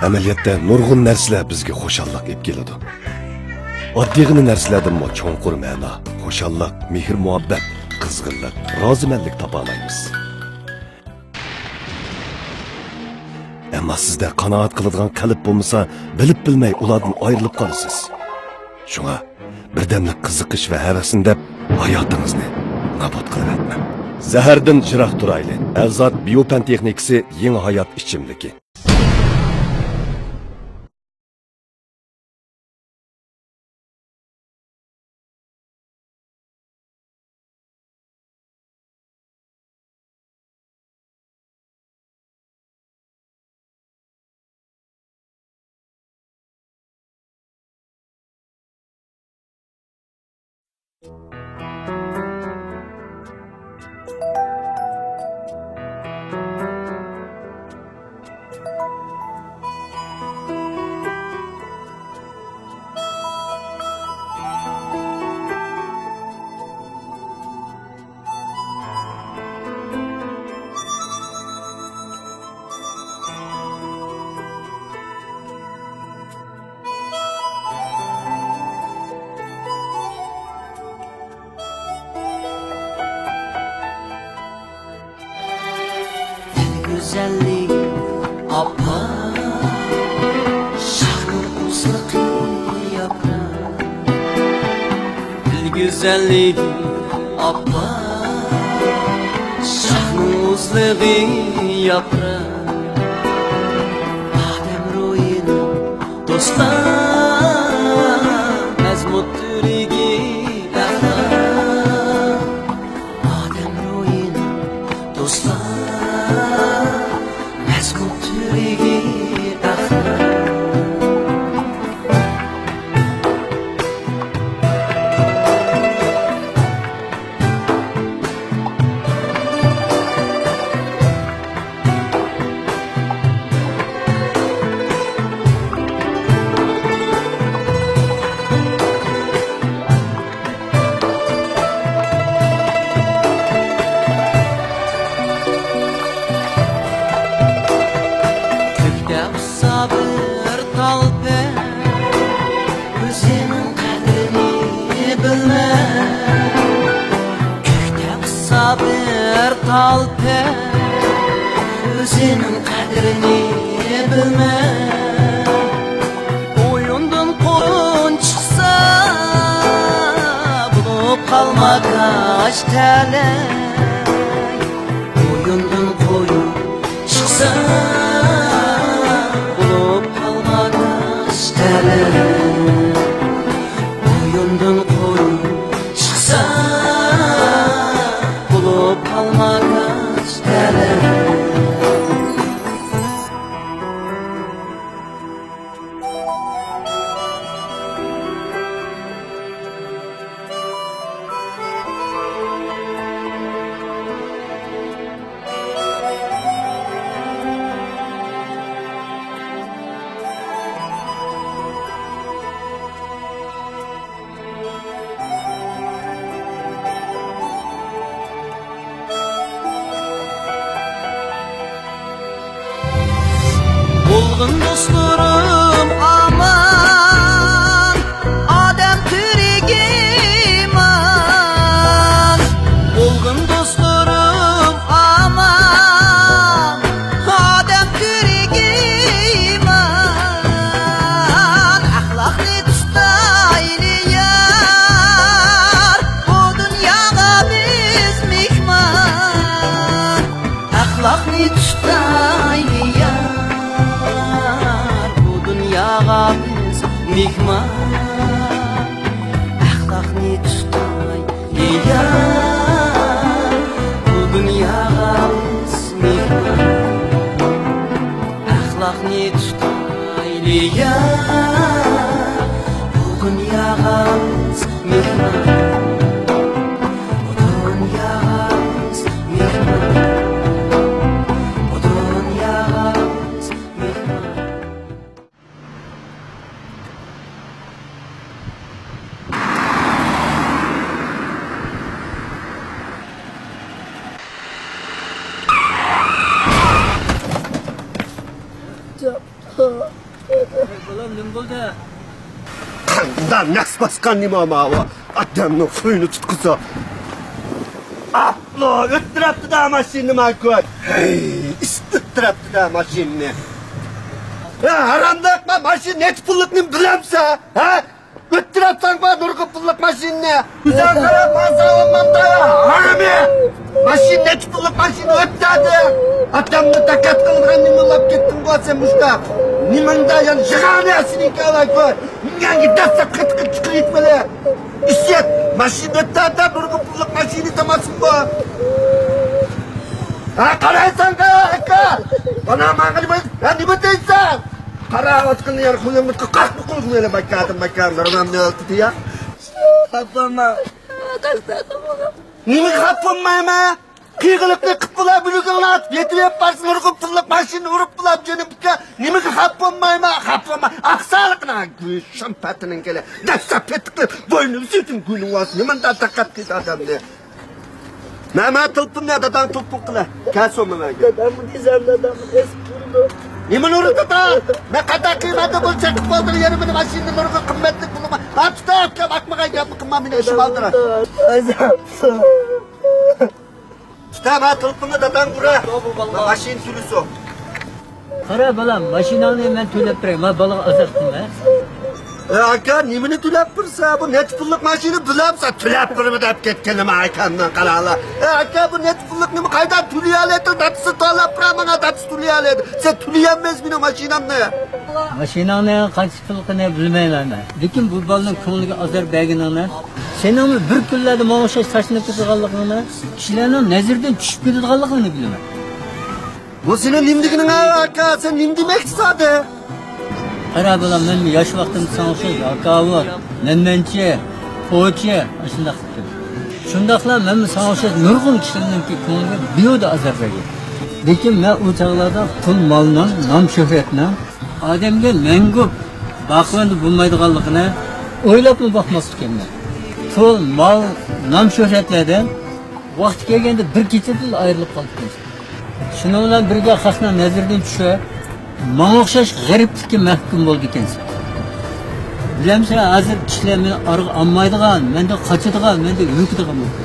Amaliyotda nurg'un narsalar bizga xushallik olib keladi. Oddiygina narsalardan cho'nqur ma'no, xushallik, mehr-muhabbat, qizg'inlik, rozimanlik topa olamiz. Ammo sizda qanoat qiladigan qalb bo'lmasa, bilib bilmay ulardan ayrilib qolasiz. Shunga birdamlik qiziqish va havasini deb hayotingizni nobud qilyapman. Zahardan jiroq turayli. Azot biopan texnikasi yangi hayot ichimligi. Güzellik apa şahın usluqi yaprak. Dil güzellik apa şahın usluqi yaprak. Adem ruhini dostlar mezmut türigi dağlar. Adem ruhini dostlar sabır talpe özünün kadrini bilme. Kökte sabır talpe özünün kadrini bilme. Oyundan koyun çıksa bulup kalmakaç tele. Oyundan koyun çıksa oyundan koyun çıksa bulup kalmakaç tele. Olgun dostlarım aman, Adem türegiman. Olgun dostlarım aman, Adem türegiman. Ahlaklı tutaylı yar, bu dünyada biz mihman. Ahlaklı tutaylı yar, biz mihman. Ahlakni tutay yar, bu dunyoga biz mihman. Ahlakni tutay yar, bu dunyoga biz mihman. Bu dunyoga biz mihman. Bu dunyoga biz mihman. Bolam nim bo'ldi? Qandan naqs baskan nima ma o? Adamning suyunu tutqusa. Aplo, o'ttiribdi-da mashinani makon. Hey, istittiribdi-da mashinani. Ha, haramdaqma mashin net pullikni bilamsa, ha? O'ttiribsan va nurg'u pullik mashinani. Güzel qarab, masallamda. Harami. Mashin net pullik mashina o'tadi. Atamni takat qilgan nimolab ketdim bu sen mushta. Nimanda yan jig'anasini kavakor. Yangi dastlab qitqib chiqib bile. İşet, mashina o'tadi, nurg'u pullik mashina tamasın bu. Ha, qaraysan aka. Bana ma'qul bo'l. Ha, nima deysan? Qara o'tqinni yer qo'yimni qaqib qo'yib bakadim namni o'tdi ya. Xafaman. Nima xafamayman? Qiyg'iliqni qilib bular bulug'anat, yetib yaparsın urg'ib pullik mashina urib bular jo'nibga. Nimaga xafamayman? Xafaman. Aqsaliqna shampatining kele. Dastlab petqi bo'ynim sütüm günün was. Nimanda taqat ket odamni. Nima tilpimni dadam to'pib qila. Kasomamaga. Dadamni dizam dadamni esib turdi. Nima urdi da? Ne qadar qiymati bo'lsa qilib qoldir yerimni mashinani nurg'i qimmatli pulma. Atda bakmaga gap qilma meni ishim aldira. Stama tilpimni dadam ura. Mashin tulusu. Qara bolam, mashinani men to'lab beray. Men bolaga azor qilma. Aka nimani tulab tursa bu net pullik mashina bilabsa tulab turmi deb ketganim akamdan qarala. Aka bu net pullik nima qaydan tuliyaladi? Datsi talab ramana datsi tuliyaladi. Sen tuliyamez meni mashinamni. Mashinani qancha pulini bilmayman men. Lekin bu bolaning ko'ngliga azor berganingni, sening bir kunlarda menga o'xshash tashlanib ketganligingni, kishilarning nazardan tushib ketganligingni bilaman. Bu sening nimliging aka, sen nim demoqchisan? Qara bolam, men yosh vaqtimda sana o'xshash akavot, menmenchi, po'chi, shunday qildim. Shundaqla men sana o'xshash nurg'un kishilarning ko'ngliga beyo'da azor bergan. Lekin men u chaqlarda pul moldan, nom shuhratdan odamga mangu baquvvat bo'lmaydiganligini o'ylabmi boqmas ekanman. Pul, mol, nom shuhratlardan vaqt kelganda bir kechada ayrilib qoldik. Shuning bilan birga xalqning nazaridan tushib, menga o'xshash g'ariblikka mahkum bo'ldi ekansan. Bilamsan, hozir kishilar meni orqa olmaydigan, menda qochadigan, menda yukdigan bo'ldi.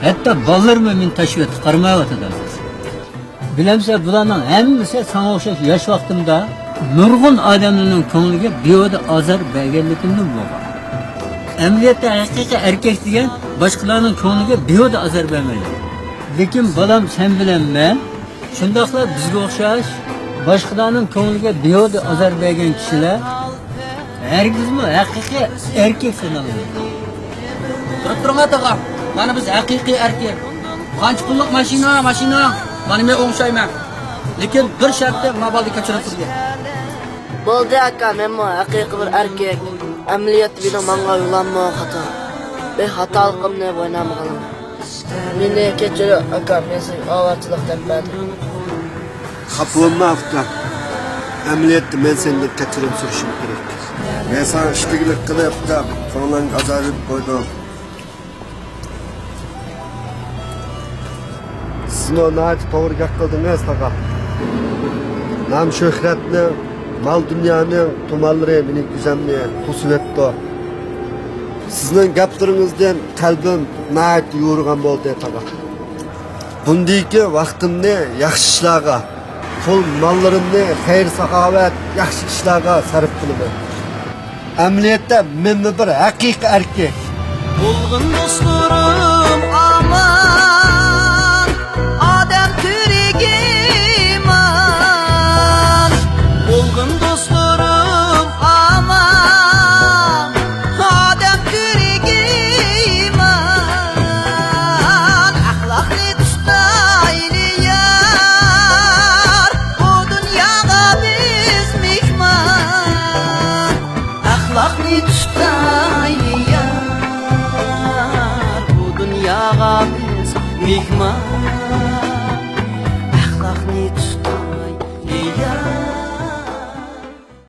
Hatto bolalarım meni tashib qarmayotdi. Bilamsan, bularning hammasi senga o'xshash yosh vaqtimda nurg'un odamlarning ko'ngliga beyo'da azor berganligimdan bo'lgan. Amaliyotda haqiqiy erkak degan boshqalarning ko'ngliga beyo'da azor bermaydi. Lekin bolam sen bilan men shundaqla bizga o'xshash boshqalarning ko'ngliga beyo'da azor bergan kishilar hargizmi haqiqiy erkak sanaladi. Turib turing ata, mana biz haqiqiy erkak. Qancha pullik mashina, mana men o'xshayman. Lekin bir shartda mobilni kechirib turgan. Bo'ldi aka, men haqiqiy bir erkak. Amaliyot bilan menga yo'lanma xato. Ben xatoligimni o'ynamadim. Meni kechir aka, men sen ovatchilikdan berdim. Xafa aka. Amaliyotda men sendan kechirim so'rashim kerak. Men sana ishtigilik qilib, qo'ldan azorib qo'ydim. Sizni nayt to'g'ri gap qildingiz, taqa. Nam shuhratni, mal dunyoning tumallari meni kuzamni to'sib etdi. Sizning gaplaringizdan qalbim nayt yo'rg'an bo'ldi, taqa. Bundiki vaqtimni yaxshi ishlarga, pul mollarimni xayr saxovat, yaxshi ishlarga sarf qilaman. Amaliyotda men bir haqiqiy erkak. Bo'lg'in do'stlarim